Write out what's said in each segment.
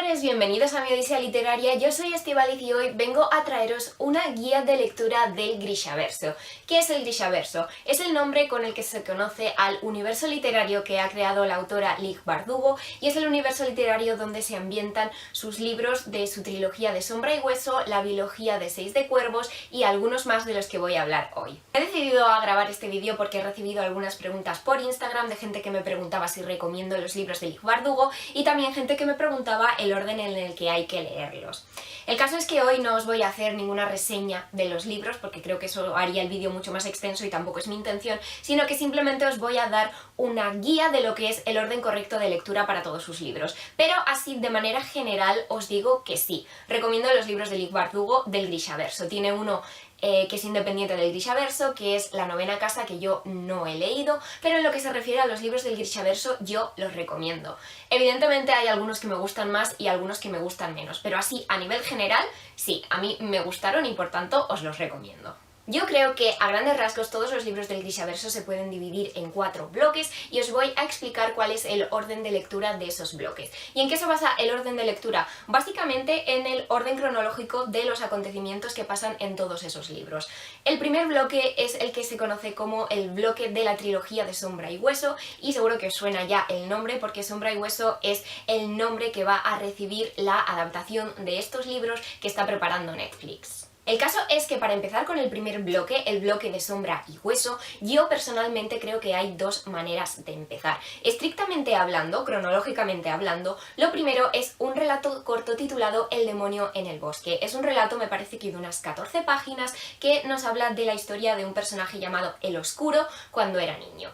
señores, bienvenidos a mi Odisea Literaria. Yo soy Estíbaliz y hoy vengo a traeros una guía de lectura del Grishaverso. ¿Qué es el Grishaverso? Es el nombre con el que se conoce al universo literario que ha creado la autora Ligue Bardugo y es el universo literario donde se ambientan sus libros de su trilogía de Sombra y Hueso, la biología de Seis de Cuervos y algunos más de los que voy a hablar hoy. He decidido grabar este vídeo porque he recibido algunas preguntas por Instagram de gente que me preguntaba si recomiendo los libros de Ligue Bardugo y también gente que me preguntaba el orden en el que hay que leerlos. El caso es que hoy no os voy a hacer ninguna reseña de los libros porque creo que eso haría el vídeo mucho más extenso y tampoco es mi intención, sino que simplemente os voy a dar una guía de lo que es el orden correcto de lectura para todos sus libros. Pero así de manera general os digo que sí, recomiendo los libros de Ligue Bardugo del Grishaverso. Tiene uno que es independiente del Grishaverso, que es La novena casa, que yo no he leído, pero en lo que se refiere a los libros del Grishaverso yo los recomiendo. Evidentemente hay algunos que me gustan más y algunos que me gustan menos, pero así a nivel general sí, a mí me gustaron y por tanto os los recomiendo. Yo creo que a grandes rasgos todos los libros del Grishaverso se pueden dividir en 4 bloques y os voy a explicar cuál es el orden de lectura de esos bloques. ¿Y en qué se basa el orden de lectura? Básicamente en el orden cronológico de los acontecimientos que pasan en todos esos libros. El primer bloque es el que se conoce como el bloque de la trilogía de Sombra y Hueso y seguro que os suena ya el nombre porque Sombra y Hueso es el nombre que va a recibir la adaptación de estos libros que está preparando Netflix. El caso es que para empezar con el primer bloque, el bloque de Sombra y Hueso, yo personalmente creo que hay dos maneras de empezar. Estrictamente hablando, cronológicamente hablando, lo primero es un relato corto titulado El demonio en el bosque. Es un relato, me parece que de unas 14 páginas, que nos habla de la historia de un personaje llamado El Oscuro cuando era niño.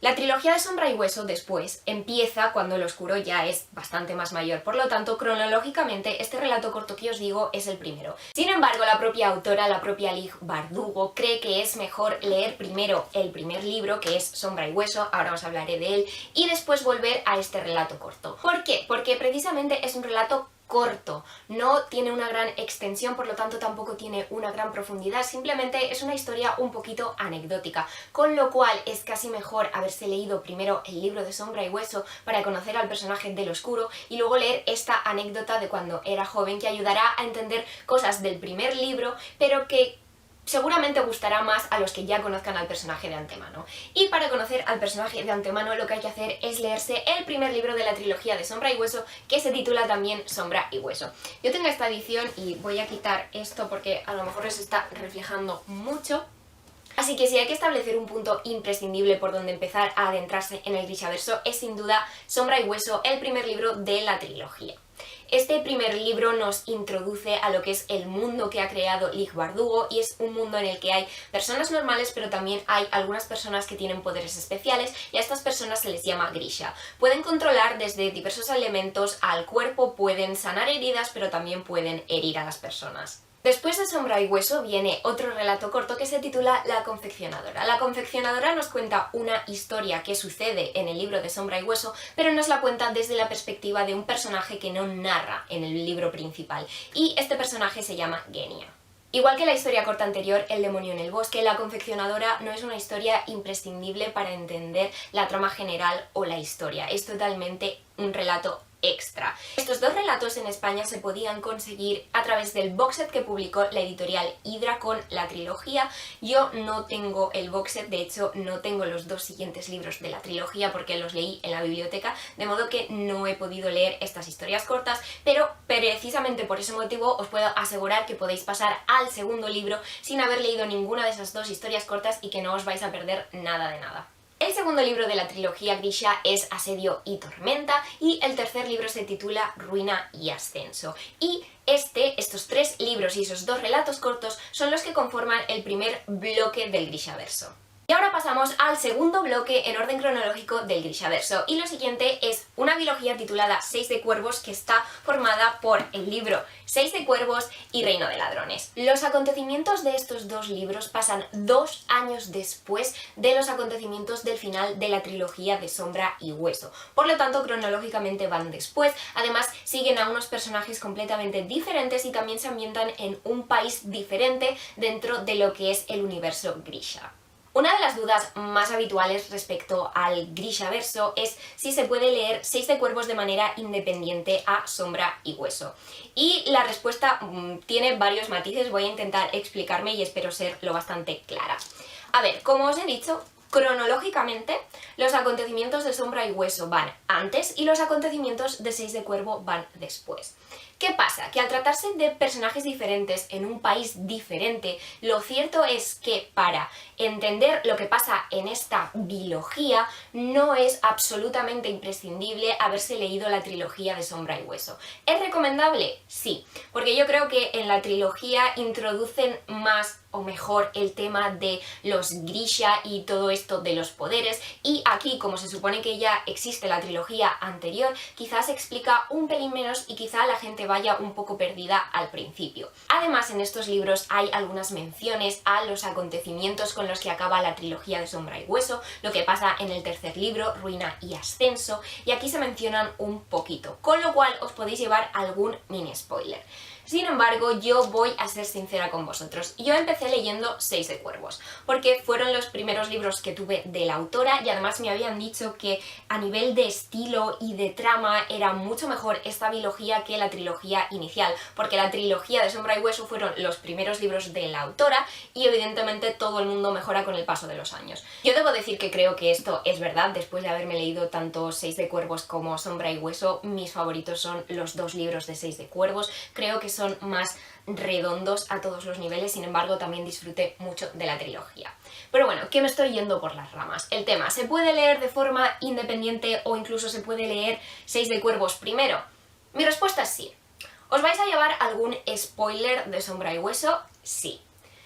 La trilogía de Sombra y Hueso después empieza cuando el Oscuro ya es bastante más mayor, por lo tanto, cronológicamente, este relato corto que os digo es el primero. Sin embargo, la propia autora, la propia Ligue Bardugo, cree que es mejor leer primero el primer libro, que es Sombra y Hueso, ahora os hablaré de él, y después volver a este relato corto. ¿Por qué? Porque precisamente es un relato corto, no tiene una gran extensión, por lo tanto tampoco tiene una gran profundidad, simplemente es una historia un poquito anecdótica, con lo cual es casi mejor haberse leído primero el libro de Sombra y Hueso para conocer al personaje del Oscuro y luego leer esta anécdota de cuando era joven que ayudará a entender cosas del primer libro, pero que seguramente gustará más a los que ya conozcan al personaje de antemano. Y para conocer al personaje de antemano lo que hay que hacer es leerse el primer libro de la trilogía de Sombra y Hueso, que se titula también Sombra y Hueso. Yo tengo esta edición y voy a quitar esto porque a lo mejor os está reflejando mucho. Así que si hay que establecer un punto imprescindible por donde empezar a adentrarse en el Grishaverso es sin duda Sombra y Hueso, el primer libro de la trilogía. Este primer libro nos introduce a lo que es el mundo que ha creado Ligue Bardugo y es un mundo en el que hay personas normales pero también hay algunas personas que tienen poderes especiales y a estas personas se les llama Grisha. Pueden controlar desde diversos elementos al cuerpo, pueden sanar heridas pero también pueden herir a las personas. Después de Sombra y Hueso viene otro relato corto que se titula La confeccionadora. La confeccionadora nos cuenta una historia que sucede en el libro de Sombra y Hueso, pero nos la cuenta desde la perspectiva de un personaje que no narra en el libro principal, y este personaje se llama Genia. Igual que la historia corta anterior, El demonio en el bosque, La confeccionadora no es una historia imprescindible para entender la trama general o la historia, es totalmente un relato extra. Estos dos relatos en España se podían conseguir a través del box set que publicó la editorial Hydra con la trilogía. Yo no tengo el box set, de hecho no tengo los dos siguientes libros de la trilogía porque los leí en la biblioteca, de modo que no he podido leer estas historias cortas, pero precisamente por ese motivo os puedo asegurar que podéis pasar al segundo libro sin haber leído ninguna de esas dos historias cortas y que no os vais a perder nada de nada. El segundo libro de la trilogía Grisha es Asedio y Tormenta y el tercer libro se titula Ruina y Ascenso. Y estos 3 libros y esos 2 relatos cortos son los que conforman el primer bloque del Grishaverso. Y ahora pasamos al segundo bloque en orden cronológico del Grishaverso y lo siguiente es una biología titulada Seis de Cuervos que está formada por el libro Seis de Cuervos y Reino de Ladrones. Los acontecimientos de estos 2 libros pasan 2 años después de los acontecimientos del final de la trilogía de Sombra y Hueso. Por lo tanto, cronológicamente van después. Además, siguen a unos personajes completamente diferentes y también se ambientan en un país diferente dentro de lo que es el universo Grisha. Una de las dudas más habituales respecto al Grishaverso es si se puede leer Seis de Cuervos de manera independiente a Sombra y Hueso. Y la respuesta tiene varios matices, voy a intentar explicarme y espero ser lo bastante clara. A ver, como os he dicho, cronológicamente los acontecimientos de Sombra y Hueso van antes y los acontecimientos de Seis de Cuervo van después. ¿Qué pasa? Que al tratarse de personajes diferentes en un país diferente, lo cierto es que para entender lo que pasa en esta bilogía no es absolutamente imprescindible haberse leído la trilogía de Sombra y Hueso. ¿Es recomendable? Sí, porque yo creo que en la trilogía introducen más o mejor el tema de los Grisha y todo esto de los poderes, y aquí, como se supone que ya existe la trilogía anterior, quizás se explica un pelín menos y quizá la gente vaya un poco perdida al principio. Además, en estos libros hay algunas menciones a los acontecimientos con los que acaba la trilogía de Sombra y Hueso, lo que pasa en el tercer libro, Ruina y Ascenso, y aquí se mencionan un poquito, con lo cual os podéis llevar algún mini spoiler. Sin embargo, yo voy a ser sincera con vosotros. Yo empecé leyendo Seis de Cuervos, porque fueron los primeros libros que tuve de la autora y además me habían dicho que a nivel de estilo y de trama era mucho mejor esta bilogía que la trilogía inicial, porque la trilogía de Sombra y Hueso fueron los primeros libros de la autora y evidentemente todo el mundo mejora con el paso de los años. Yo debo decir que creo que esto es verdad, después de haberme leído tanto Seis de Cuervos como Sombra y Hueso, mis favoritos son los dos libros de Seis de Cuervos, creo que son más redondos a todos los niveles, sin embargo también disfruté mucho de la trilogía. Pero bueno, que me estoy yendo por las ramas. El tema, ¿se puede leer de forma independiente o incluso se puede leer Seis de Cuervos primero? Mi respuesta es sí. ¿Os vais a llevar algún spoiler de Sombra y Hueso? Sí.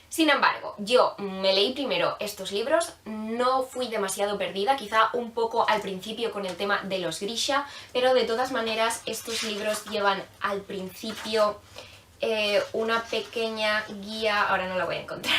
Sin embargo, yo me leí primero estos libros, no fui demasiado perdida, quizá un poco al principio con el tema de los Grisha, pero de todas maneras estos libros llevan al principio una pequeña guía, ahora no la voy a encontrar,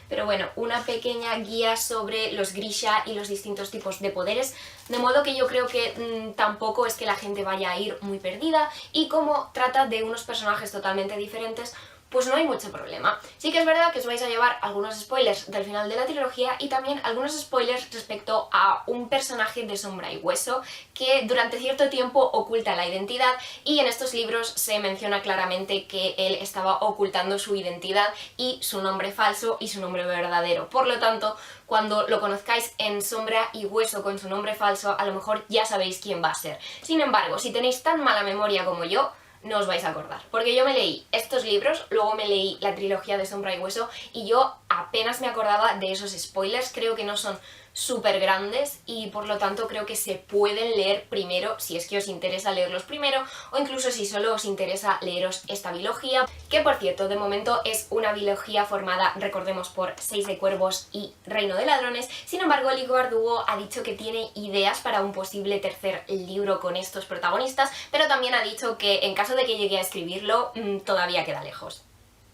pero bueno, una pequeña guía sobre los Grisha y los distintos tipos de poderes, de modo que yo creo que tampoco es que la gente vaya a ir muy perdida, y como trata de unos personajes totalmente diferentes, pues no hay mucho problema. Sí que es verdad que os vais a llevar algunos spoilers del final de la trilogía y también algunos spoilers respecto a un personaje de Sombra y Hueso que durante cierto tiempo oculta la identidad, y en estos libros se menciona claramente que él estaba ocultando su identidad y su nombre falso y su nombre verdadero. Por lo tanto, cuando lo conozcáis en Sombra y Hueso con su nombre falso, a lo mejor ya sabéis quién va a ser. Sin embargo, si tenéis tan mala memoria como yo, no os vais a acordar, porque yo me leí estos libros, luego me leí la trilogía de Sombra y Hueso y yo apenas me acordaba de esos spoilers. Creo que no son súper grandes y por lo tanto creo que se pueden leer primero si es que os interesa leerlos primero, o incluso si solo os interesa leeros esta bilogía, que por cierto de momento es una bilogía formada, recordemos, por Seis de Cuervos y Reino de Ladrones. Sin embargo, Ligo Bardugo ha dicho que tiene ideas para un posible tercer libro con estos protagonistas, pero también ha dicho que en caso de que llegue a escribirlo, todavía queda lejos.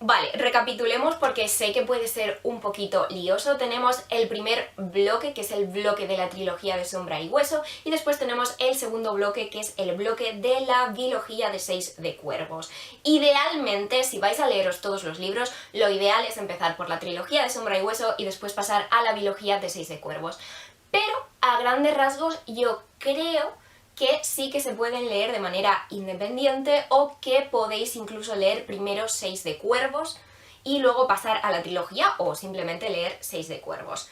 Vale, recapitulemos porque sé que puede ser un poquito lioso. Tenemos el primer bloque, que es el bloque de la trilogía de Sombra y Hueso, y después tenemos el segundo bloque, que es el bloque de la bilogía de Seis de Cuervos. Idealmente, si vais a leeros todos los libros, lo ideal es empezar por la trilogía de Sombra y Hueso y después pasar a la bilogía de Seis de Cuervos. Pero, a grandes rasgos, yo creo que sí que se pueden leer de manera independiente, o que podéis incluso leer primero Seis de Cuervos y luego pasar a la trilogía, o simplemente leer Seis de Cuervos.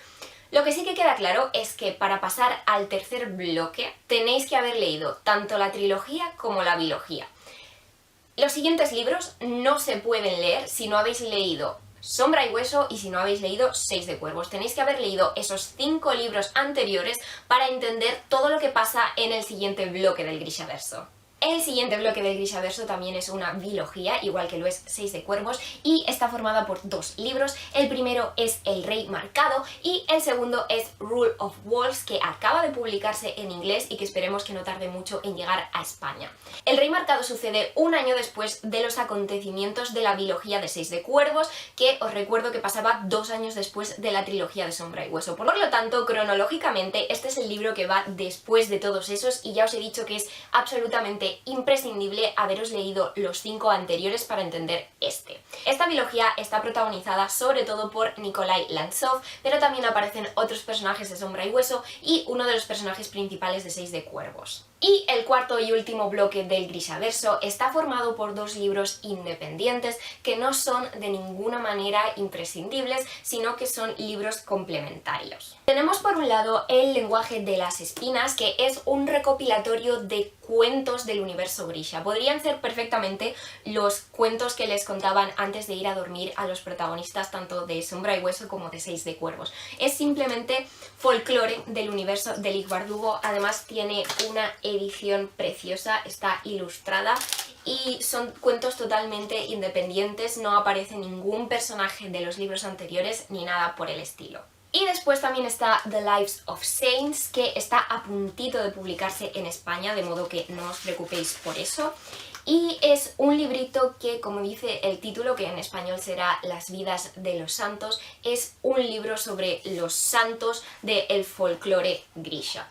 Lo que sí que queda claro es que para pasar al tercer bloque tenéis que haber leído tanto la trilogía como la bilogía. Los siguientes libros no se pueden leer si no habéis leído Sombra y Hueso y si no habéis leído Seis de Cuervos. Tenéis que haber leído esos 5 libros anteriores para entender todo lo que pasa en el siguiente bloque del Grishaverso. El siguiente bloque del Grishaverso también es una bilogía, igual que lo es Seis de Cuervos, y está formada por 2 libros. El primero es El Rey Marcado y el segundo es Rule of Walls, que acaba de publicarse en inglés y que esperemos que no tarde mucho en llegar a España. El Rey Marcado sucede un año después de los acontecimientos de la bilogía de Seis de Cuervos, que os recuerdo que pasaba 2 años después de la trilogía de Sombra y Hueso. Por lo tanto, cronológicamente, este es el libro que va después de todos esos, y ya os he dicho que es absolutamente parece imprescindible haberos leído los 5 anteriores para entender este. Esta biología está protagonizada sobre todo por Nikolai Lanzhov, pero también aparecen otros personajes de Sombra y Hueso y uno de los personajes principales de Seis de Cuervos. Y el cuarto y último bloque del Grishaverso está formado por 2 libros independientes que no son de ninguna manera imprescindibles, sino que son libros complementarios. Tenemos por un lado El lenguaje de las espinas, que es un recopilatorio de cuentos del universo Grisha. Podrían ser perfectamente los cuentos que les contaban antes de ir a dormir a los protagonistas tanto de Sombra y Hueso como de Seis de Cuervos. Es simplemente folclore del universo de Lig Bardugo. Además tiene una edición preciosa, está ilustrada y son cuentos totalmente independientes, no aparece ningún personaje de los libros anteriores ni nada por el estilo. Y después también está The Lives of Saints, que está a puntito de publicarse en España, de modo que no os preocupéis por eso. Y es un librito que, como dice el título, que en español será Las vidas de los santos, es un libro sobre los santos del folclore Grisha.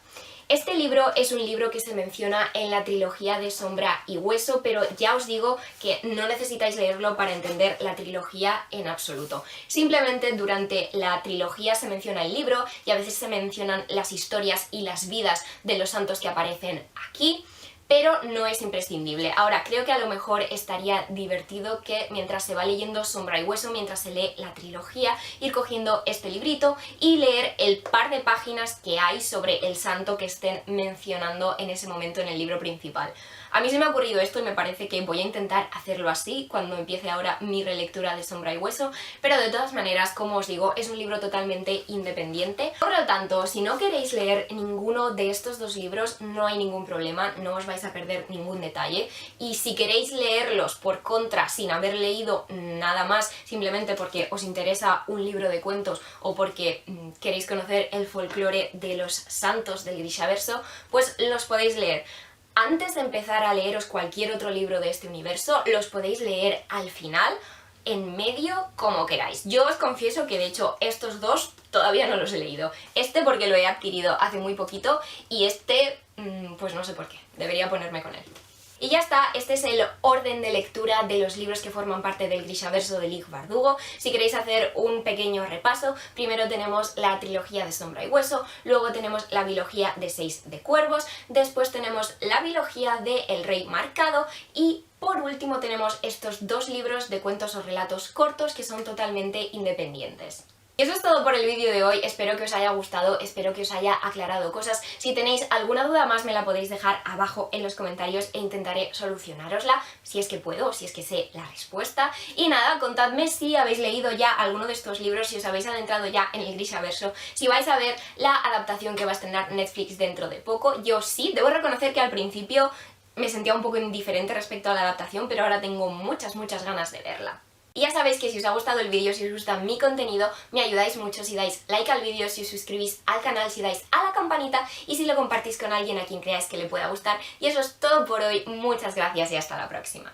Este libro es un libro que se menciona en la trilogía de Sombra y Hueso, pero ya os digo que no necesitáis leerlo para entender la trilogía en absoluto. Simplemente durante la trilogía se menciona el libro y a veces se mencionan las historias y las vidas de los santos que aparecen aquí, pero no es imprescindible. Ahora, creo que a lo mejor estaría divertido que mientras se va leyendo Sombra y Hueso, mientras se lee la trilogía, ir cogiendo este librito y leer el par de páginas que hay sobre el santo que estén mencionando en ese momento en el libro principal. A mí se me ha ocurrido esto y me parece que voy a intentar hacerlo así cuando empiece ahora mi relectura de Sombra y Hueso, pero de todas maneras, como os digo, es un libro totalmente independiente. Por lo tanto, si no queréis leer ninguno de estos 2 libros, no hay ningún problema, no os vais a perder ningún detalle. Y si queréis leerlos por contra, sin haber leído nada más, simplemente porque os interesa un libro de cuentos o porque queréis conocer el folclore de los santos del Grishaverso, pues los podéis leer. Antes de empezar a leeros cualquier otro libro de este universo, los podéis leer al final, en medio, como queráis. Yo os confieso que de hecho estos 2 todavía no los he leído. Este porque lo he adquirido hace muy poquito y este, pues no sé por qué, debería ponerme con él. Y ya está, este es el orden de lectura de los libros que forman parte del Grishaverso de Lig Bardugo. Si queréis hacer un pequeño repaso, primero tenemos la trilogía de Sombra y Hueso, luego tenemos la biología de Seis de Cuervos, después tenemos la biología de El Rey Marcado y por último tenemos estos 2 libros de cuentos o relatos cortos que son totalmente independientes. Y eso es todo por el vídeo de hoy, espero que os haya gustado, espero que os haya aclarado cosas. Si tenéis alguna duda más me la podéis dejar abajo en los comentarios e intentaré solucionárosla, si es que puedo, si es que sé la respuesta. Y nada, contadme si habéis leído ya alguno de estos libros, si os habéis adentrado ya en el Grishaverso, si vais a ver la adaptación que va a estrenar Netflix dentro de poco. Yo sí, debo reconocer que al principio me sentía un poco indiferente respecto a la adaptación, pero ahora tengo muchas ganas de verla. Y ya sabéis que si os ha gustado el vídeo, si os gusta mi contenido, me ayudáis mucho si dais like al vídeo, si os suscribís al canal, si dais a la campanita y si lo compartís con alguien a quien creáis que le pueda gustar. Y eso es todo por hoy, muchas gracias y hasta la próxima.